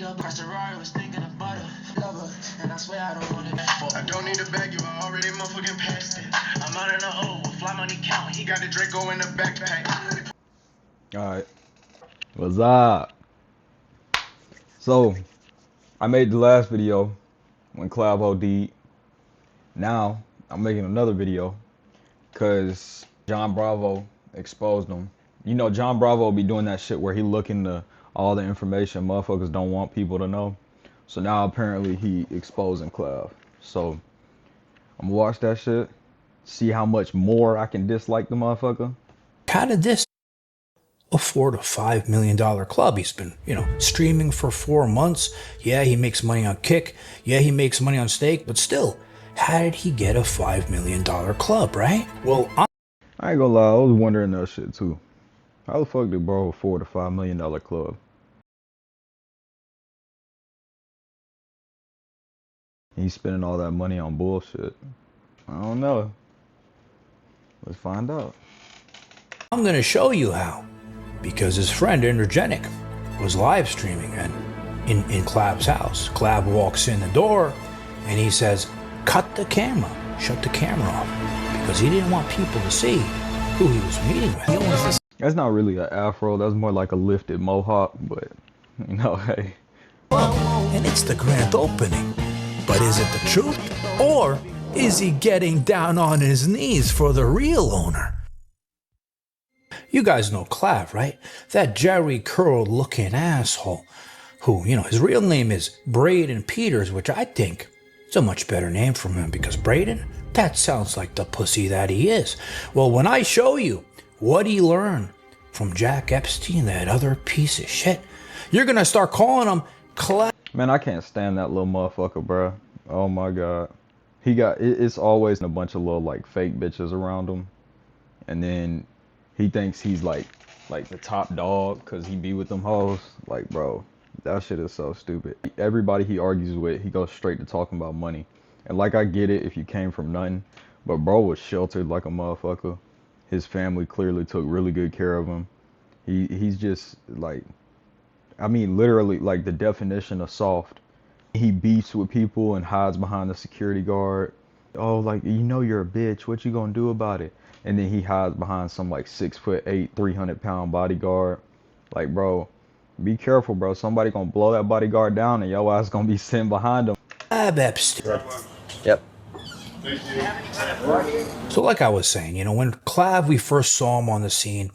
And I swear I don't want it back for. I don't need to beg you, I already motherfucking passed it. I'm out in the hole with fly money count. He got the Draco in the backpack. Alright. What's up? So, I made the last video when Clav OD'd. Now, I'm making another video because John Bravo exposed him. You know, John Bravo be doing that shit where he look into all the information motherfuckers don't want people to know. So now apparently he exposing Clav. So I'm gonna watch that shit, see how much more I can dislike the motherfucker. How did this afford a $5 million club? He's been, streaming for 4 months. Yeah, he makes money on Kick. Yeah, he makes money on Stake. But still, how did he get a $5 million club, right? Well, I ain't gonna lie, I was wondering that shit too. How the fuck did bro afford a $5 million club? He's spending all that money on bullshit. I don't know. Let's find out. I'm gonna show you how. Because his friend Energetic was live streaming and in Clav's house. Clav walks in the door and he says, cut the camera, shut the camera off. Because he didn't want people to see who he was meeting with. That's not really an afro, that's more like a lifted mohawk, but hey. And it's the grand opening. But is it the truth? Or is he getting down on his knees for the real owner? You guys know Clav, right? That Jerry curl looking asshole who, his real name is Braden Peters, which I think is a much better name for him because Braden, that sounds like the pussy that he is. Well, when I show you what he learned from Jack Epstein, that other piece of shit, you're going to start calling him Clav. Man, I can't stand that little motherfucker, bro. Oh my god. It's always a bunch of little like fake bitches around him. And then he thinks he's like the top dog because he be with them hoes. Like, bro, that shit is so stupid. Everybody he argues with, he goes straight to talking about money. And like, I get it if you came from nothing, but bro was sheltered like a motherfucker. His family clearly took really good care of him. He's just like, I mean, literally like the definition of soft. He beefs with people and hides behind the security guard. Oh, like, you're a bitch. What you gonna do about it? And then he hides behind some like 6'8", 300-pound bodyguard. Like, bro, be careful, bro. Somebody gonna blow that bodyguard down and your ass gonna be sitting behind him. Epstein. Yep. So like I was saying, when Clav, we first saw him on the scene,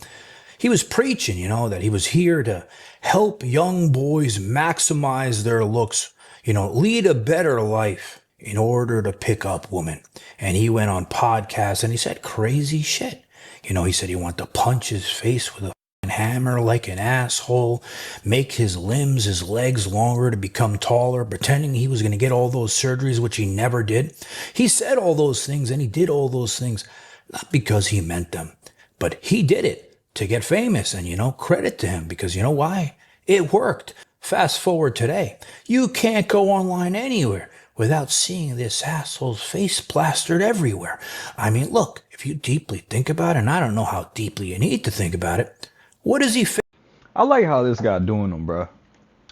he was preaching, that he was here to help young boys maximize their looks, lead a better life in order to pick up women. And he went on podcasts and he said crazy shit. He said he wanted to punch his face with a hammer like an asshole, make his limbs, his legs longer to become taller, pretending he was going to get all those surgeries, which he never did. He said all those things and he did all those things, not because he meant them, but he did it to get famous. And, credit to him because you know why? It worked. Fast forward today, you can't go online anywhere without seeing this asshole's face plastered everywhere. I mean, look, if you deeply think about it, and I don't know how deeply you need to think about it, what is he? I like how this guy doing him, bro.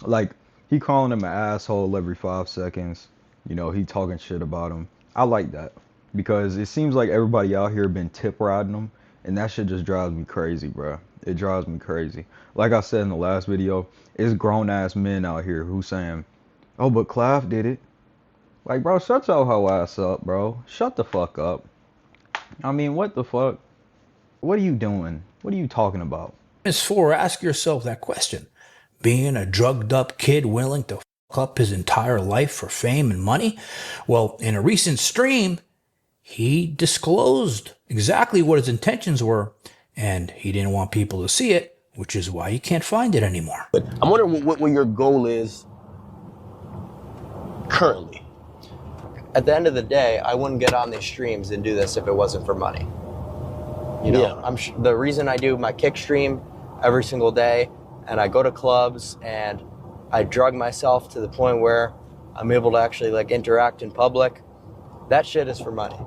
Like, he calling him an asshole every 5 seconds. He talking shit about him. I like that because it seems like everybody out here been tip riding him, and that shit just drives me crazy, bro. It drives me crazy. Like I said in the last video, it's grown-ass men out here who saying, oh, but Clav did it. Like, bro, shut your hoe ass up, bro. Shut the fuck up. I mean, what the fuck? What are you doing? What are you talking about? It's for, ask yourself that question. Being a drugged up kid willing to fuck up his entire life for fame and money? Well, in a recent stream, he disclosed exactly what his intentions were, and he didn't want people to see it, which is why you can't find it anymore. But I'm wondering what your goal is currently. At the end of the day, I wouldn't get on these streams and do this if it wasn't for money. The reason I do my Kick stream every single day, and I go to clubs and I drug myself to the point where I'm able to actually like interact in public, that shit is for money.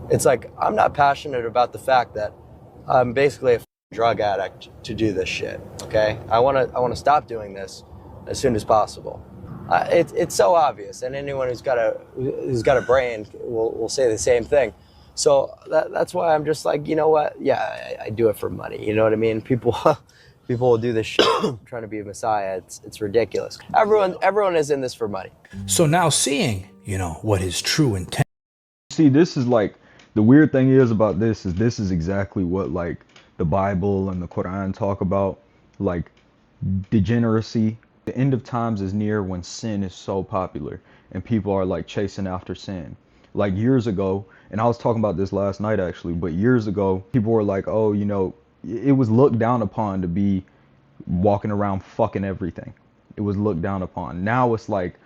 It's like, I'm not passionate about the fact that I'm basically a drug addict to do this shit, okay? I want to stop doing this as soon as possible. It's so obvious, and anyone who's got a brain will say the same thing. So that's why I'm just like, you know what? Yeah, I do it for money. You know what I mean? People will do this shit trying to be a messiah. It's ridiculous. Everyone is in this for money. So now seeing, what his true intent. See, this is like, the weird thing is about this is exactly what like the Bible and the Quran talk about, like degeneracy. The end of times is near when sin is so popular and people are like chasing after sin. Like years ago, and I was talking about this last night actually, but years ago, people were like, oh, it was looked down upon to be walking around fucking everything. It was looked down upon. Now it's like,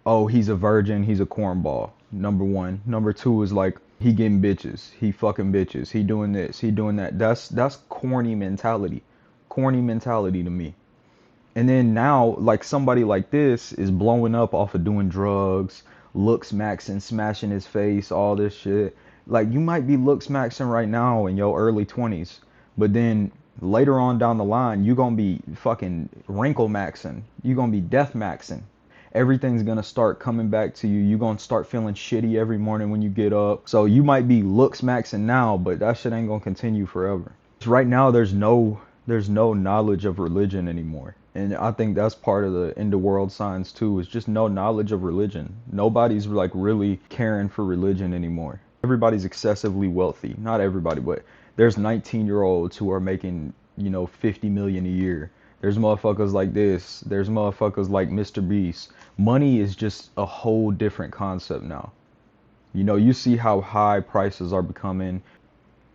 oh, he's a virgin, he's a cornball. Number one. Number two is like, he getting bitches, he fucking bitches, he doing this, he doing that. That's corny mentality. Corny mentality to me. And then now, like somebody like this is blowing up off of doing drugs, looks maxing, smashing his face, all this shit. Like you might be looks maxing right now in your early 20s, but then later on down the line, you're gonna be fucking wrinkle maxing. You're gonna be death maxing. Everything's gonna start coming back to you. You're gonna start feeling shitty every morning when you get up. So you might be looks maxing now, but that shit ain't gonna continue forever. Right now, there's no knowledge of religion anymore. And I think that's part of the end of world signs too, is just no knowledge of religion. Nobody's like really caring for religion anymore. Everybody's excessively wealthy. Not everybody, but there's 19-year-olds who are making, 50 million a year. There's motherfuckers like this. There's motherfuckers like Mr. Beast. Money is just a whole different concept now. You see how high prices are becoming.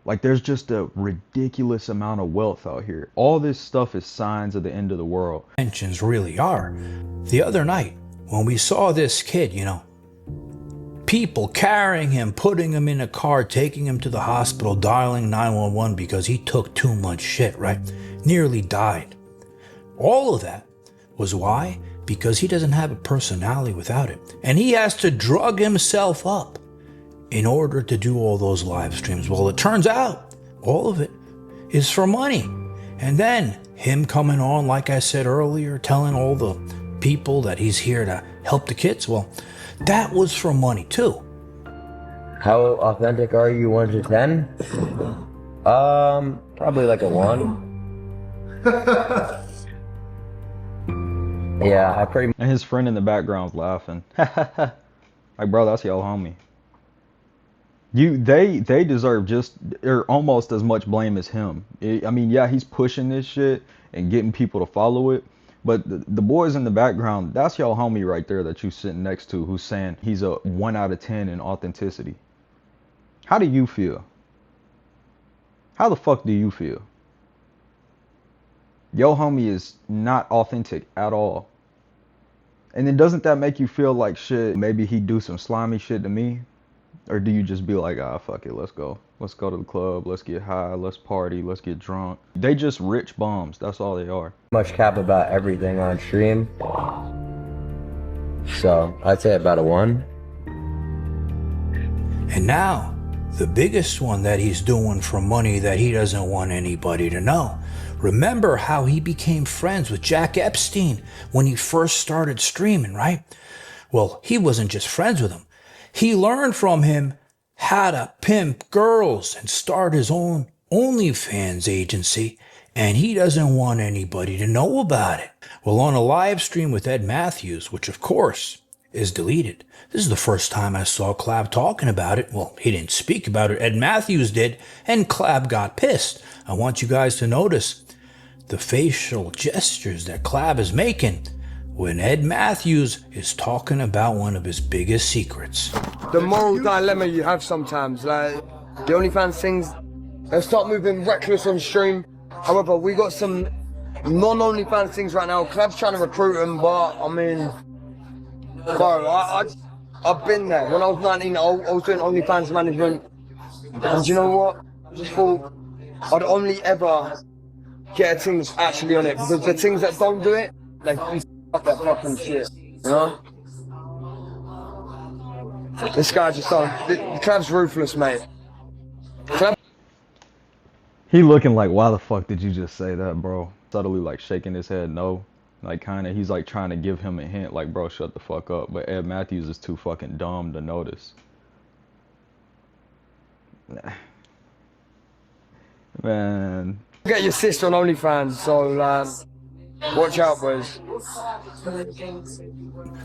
Like there's just a ridiculous amount of wealth out here. All this stuff is signs of the end of the world. Intentions really are. The other night, when we saw this kid, people carrying him, putting him in a car, taking him to the hospital, dialing 911 because he took too much shit, right? Nearly died. All of that was why? Because he doesn't have a personality without it. And he has to drug himself up in order to do all those live streams. Well, it turns out all of it is for money. And then him coming on, like I said earlier, telling all the people that he's here to help the kids. Well, that was for money too. How authentic are you, 1 to 10? Probably like a 1. Yeah, I pretty much. And his friend in the background's laughing. Like, bro, that's your homie. They deserve just or almost as much blame as him. I mean, yeah, he's pushing this shit and getting people to follow it, but the boys in the background, that's your homie right there that you sitting next to, who's saying he's a 1 out of 10 in authenticity. How do you feel? How the fuck do you feel? Yo homie is not authentic at all. And then doesn't that make you feel like shit, maybe he'd do some slimy shit to me? Or do you just be like, fuck it, let's go. Let's go to the club, let's get high, let's party, let's get drunk. They just rich bums, that's all they are. Much cap about everything on stream. So, I'd say about a 1. And now, the biggest one that he's doing for money that he doesn't want anybody to know. Remember how he became friends with Jack Epstein when he first started streaming, right? Well, he wasn't just friends with him. He learned from him how to pimp girls and start his own OnlyFans agency, and he doesn't want anybody to know about it. Well, on a live stream with Ed Matthews, which of course is deleted, this is the first time I saw Clav talking about it. Well, he didn't speak about it, Ed Matthews did, and Clav got pissed. I want you guys to notice the facial gestures that Clav is making when Ed Matthews is talking about one of his biggest secrets. The moral dilemma you have sometimes, like the OnlyFans things, they start moving reckless on stream. However, we got some non-OnlyFans things right now. Clav's trying to recruit them, but I mean, bro, I've been there. When I was 19, I was doing OnlyFans management, and you know what? I just thought I'd only ever get a team that's actually on it, because the things that don't do it, they fuck that fucking shit, you know? This guy just Clav's ruthless, mate. He looking like, why the fuck did you just say that, bro? Subtly like shaking his head no. Like kind of, he's like trying to give him a hint, like, bro, shut the fuck up. But Ed Matthews is too fucking dumb to notice. Man. Get your sister on OnlyFans, so watch out, boys.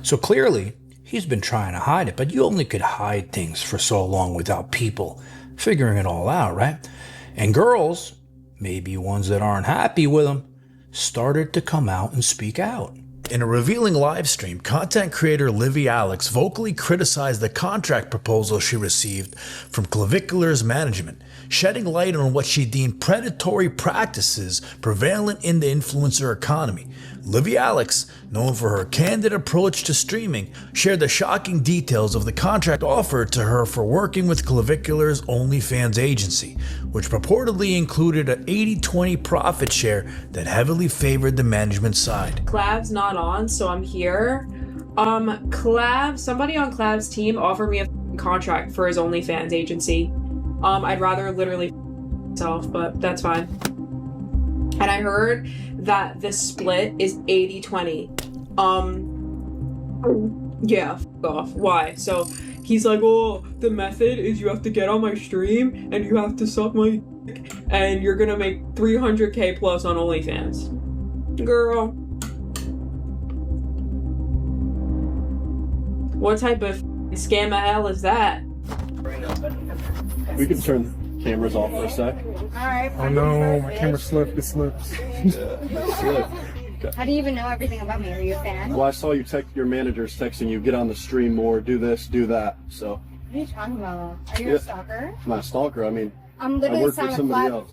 So clearly, he's been trying to hide it, but you only could hide things for so long without people figuring it all out, right? And girls, maybe ones that aren't happy with him, started to come out and speak out. In a revealing live stream, content creator Livy Alex vocally criticized the contract proposal she received from Clavicular's management, shedding light on what she deemed predatory practices prevalent in the influencer economy. Livy Alex, known for her candid approach to streaming, shared the shocking details of the contract offered to her for working with Clavicular's OnlyFans agency, which purportedly included an 80-20 profit share that heavily favored the management side. Clav's not on, so I'm here. Somebody on Clav's team offered me a contract for his OnlyFans agency. I'd rather literally myself, but that's fine. And I heard that the split is 80-20. Yeah, f off. Why? So he's like, oh, the method is you have to get on my stream and you have to suck my dick and you're gonna make 300K plus on OnlyFans. Girl. What type of scam of hell is that? We can turn the cameras off for a sec. Alright. Oh no, my camera slipped. It slips. How do you even know everything about me? Are you a fan? Well, I saw you text your manager's texting you, get on the stream more, do this, do that. So. What are you talking about? Are you a stalker? I'm not a stalker. I mean, I'm I literally work for somebody else.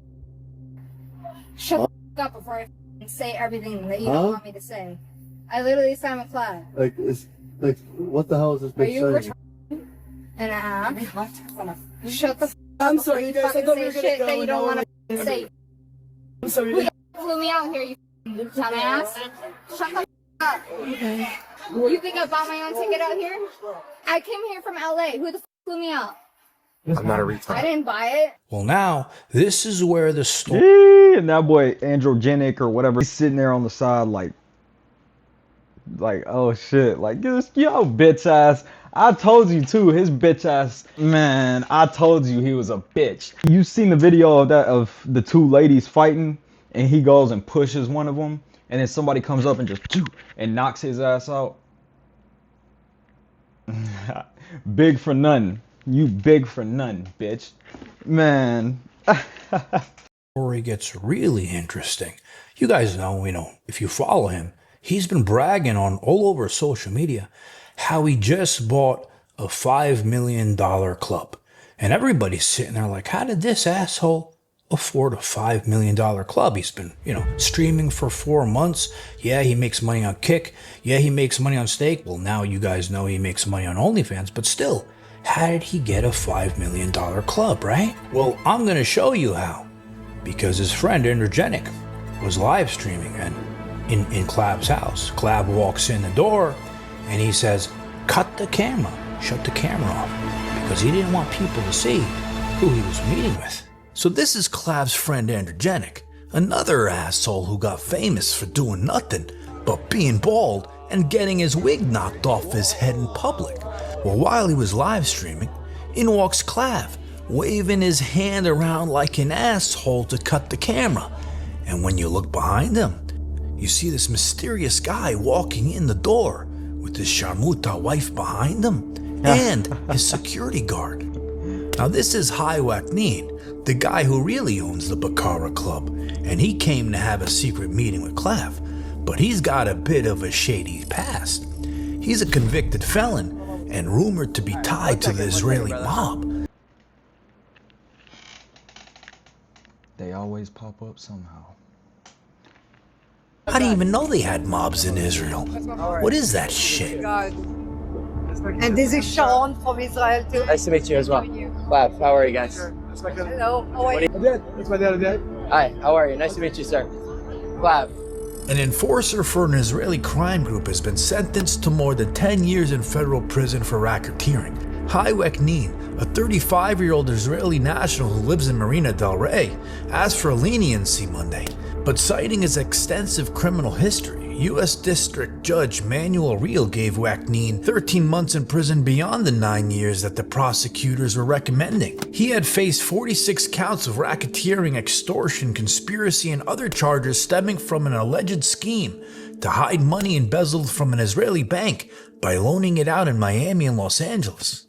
Shut the f up before I say everything that you don't want me to say. I literally signed with Clav. Like, what the hell is this Are bitch you saying? and a half? Shut the f up. I'm sorry, you guys. I thought we were say gonna shit go that you don't want to say. I'm sorry. Who the f flew me out here, you dumbass? Shut the f up. Okay. You think I bought my own ticket out here? I came here from LA. Who the f flew me out? I'm not a retard. I didn't buy it. Well, now, this is where the story... And that boy, androgenic or whatever, he's sitting there on the side like, oh shit, like, this, yo, bitch ass. I told you too, his bitch ass, man, I told you he was a bitch. You seen the video of that, of the two ladies fighting, and he goes and pushes one of them, and then somebody comes up and just, and knocks his ass out. Big for none. You big for none, bitch. Man. Story gets really interesting. You guys know, if you follow him, he's been bragging on all over social media how he just bought a $5 million club. And everybody's sitting there like, how did this asshole afford a $5 million club? He's been, streaming for 4 months. Yeah, he makes money on Kick. Yeah, he makes money on Stake. Well, now you guys know he makes money on OnlyFans, but still, how did he get a $5 million club, right? Well, I'm going to show you how. Because his friend, Energetic, was live streaming and in Clav's house. Clav walks in the door and he says, cut the camera, shut the camera off, because he didn't want people to see who he was meeting with. So this is Clav's friend Energetic, another asshole who got famous for doing nothing but being bald and getting his wig knocked off his head in public. Well, while he was live streaming, in walks Clav, waving his hand around like an asshole to cut the camera. And when you look behind him, you see this mysterious guy walking in the door with his Sharmuta wife behind him and his security guard. Now this is Wakneen, the guy who really owns the Bacara club, and he came to have a secret meeting with Clav, but he's got a bit of a shady past. He's a convicted felon and rumored to be tied to the Israeli mob. They always pop up somehow. I didn't even know they had mobs in Israel. What is that shit? And this is Sean from Israel too. Nice to meet you as well. Clav, how are you guys? Hello, how are you? That's my dad. Hi, how are you? Nice to meet you, sir. Clav. An enforcer for an Israeli crime group has been sentenced to more than 10 years in federal prison for racketeering. Wakneen, a 35-year-old Israeli national who lives in Marina del Rey, asked for leniency Monday, but citing his extensive criminal history, U.S. District Judge Manuel Real gave Wakneen 13 months in prison beyond the 9 years that the prosecutors were recommending. He had faced 46 counts of racketeering, extortion, conspiracy, and other charges stemming from an alleged scheme to hide money embezzled from an Israeli bank by loaning it out in Miami and Los Angeles.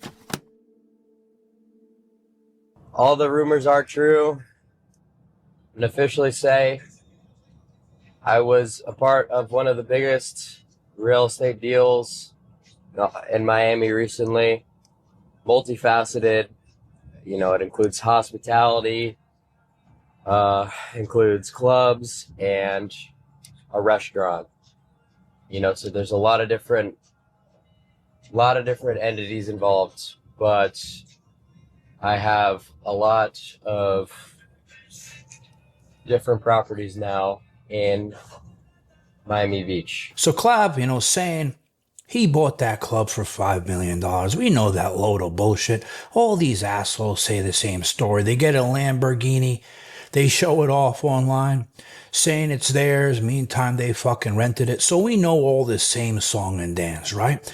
All the rumors are true. And officially say I was a part of one of the biggest real estate deals in Miami recently. Multifaceted. You know, it includes hospitality, includes clubs, and a restaurant. You know, so there's a lot of different entities involved, but I have a lot of different properties now in Miami Beach. So Clav, saying he bought that club for $5 million. We know that load of bullshit. All these assholes say the same story. They get a Lamborghini, they show it off online, saying it's theirs. Meantime, they fucking rented it. So we know all this same song and dance, right?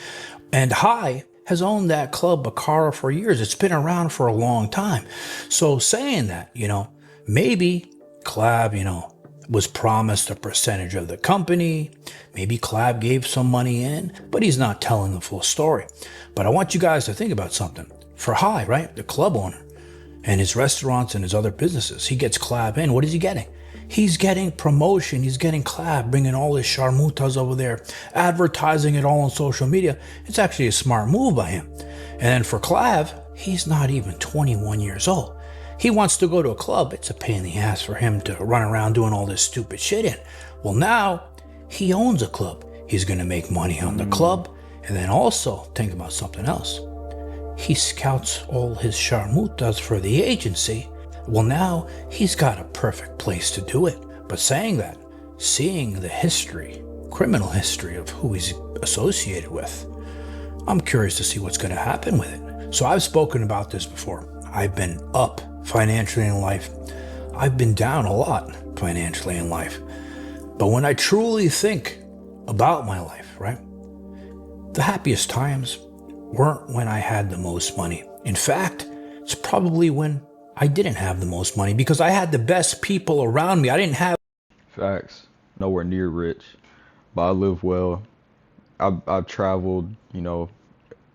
And High has owned that club, Bacara, for years. It's been around for a long time. So saying that, maybe Clav, was promised a percentage of the company. Maybe Clav gave some money in, but he's not telling the full story. But I want you guys to think about something. For High, right, the club owner, and his restaurants and his other businesses, he gets Clav in. What is he getting? He's getting promotion. He's getting Clav, bringing all his sharmutas over there, advertising it all on social media. It's actually a smart move by him. And then for Clav, he's not even 21 years old. He wants to go to a club. It's a pain in the ass for him to run around doing all this stupid shit in. Well, now he owns a club. He's going to make money on the club. And then also think about something else. He scouts all his sharmutas for the agency. Well, now he's got a perfect place to do it. But saying that, seeing the history, criminal history of who he's associated with, I'm curious to see what's going to happen with it. So I've spoken about this before. I've been up financially in life. I've been down a lot financially in life. But when I truly think about my life, right, the happiest times weren't when I had the most money. In fact, it's probably when I didn't have the most money, because I had the best people around me. I didn't have... Facts. Nowhere near rich, but I live well. I've traveled, a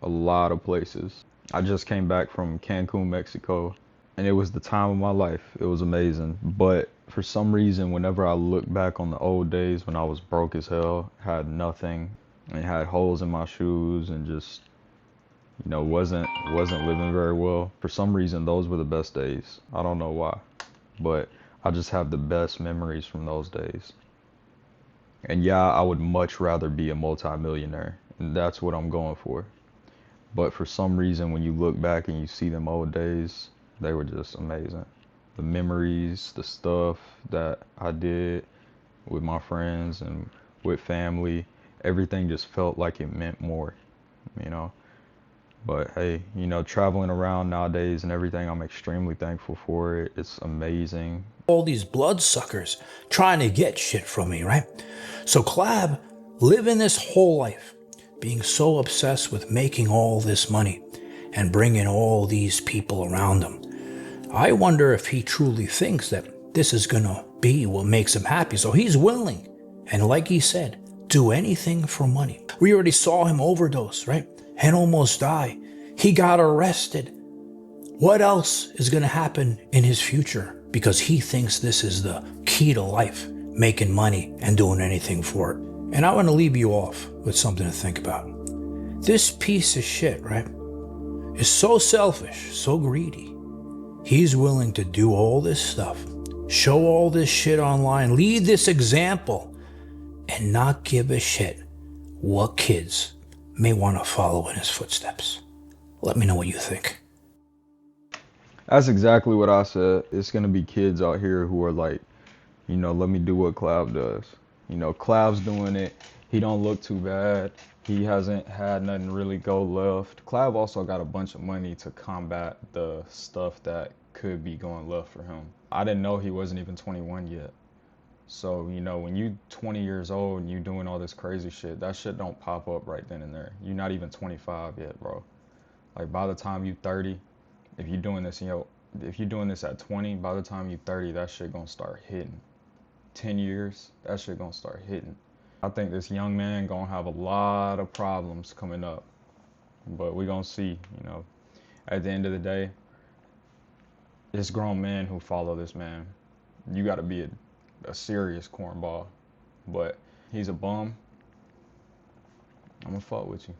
lot of places. I just came back from Cancun, Mexico, and it was the time of my life. It was amazing. But for some reason, whenever I look back on the old days when I was broke as hell, had nothing, and had holes in my shoes, and just, wasn't living very well. For some reason, those were the best days. I don't know why, but I just have the best memories from those days. And yeah, I would much rather be a multimillionaire, and that's what I'm going for. But for some reason, when you look back and you see them old days, they were just amazing. The memories, the stuff that I did with my friends and with family, everything just felt like it meant more, But hey, traveling around nowadays and everything, I'm extremely thankful for it. It's amazing. All these bloodsuckers trying to get shit from me, right? So Clav, living this whole life, being so obsessed with making all this money and bringing all these people around him. I wonder if he truly thinks that this is gonna be what makes him happy. So he's willing, and like he said, do anything for money. We already saw him overdose, right? And almost die. He got arrested. What else is gonna happen in his future? Because he thinks this is the key to life, making money and doing anything for it. And I want to leave you off with something to think about. This piece of shit, right, is so selfish, so greedy. He's willing to do all this stuff, show all this shit online, lead this example, and not give a shit what kids may want to follow in his footsteps. Let me know what you think. That's exactly what I said. It's going to be kids out here who are like, let me do what Clav does. Clav's doing it. He don't look too bad. He hasn't had nothing really go left. Clav also got a bunch of money to combat the stuff that could be going left for him. I didn't know he wasn't even 21 yet. So, you know, when you 20 years old and you doing all this crazy shit, that shit don't pop up right then and there. You're not even 25 yet, bro. Like, by the time you 30, if you're doing this, you know, if you're doing this at 20, by the time you 30, that shit gonna start hitting. 10 years, that shit gonna start hitting. I think this young man gonna have a lot of problems coming up, but we gonna see, you know. At the end of the day, it's grown men who follow this man. You gotta be a serious cornball, but he's a bum. I'm gonna fuck with you.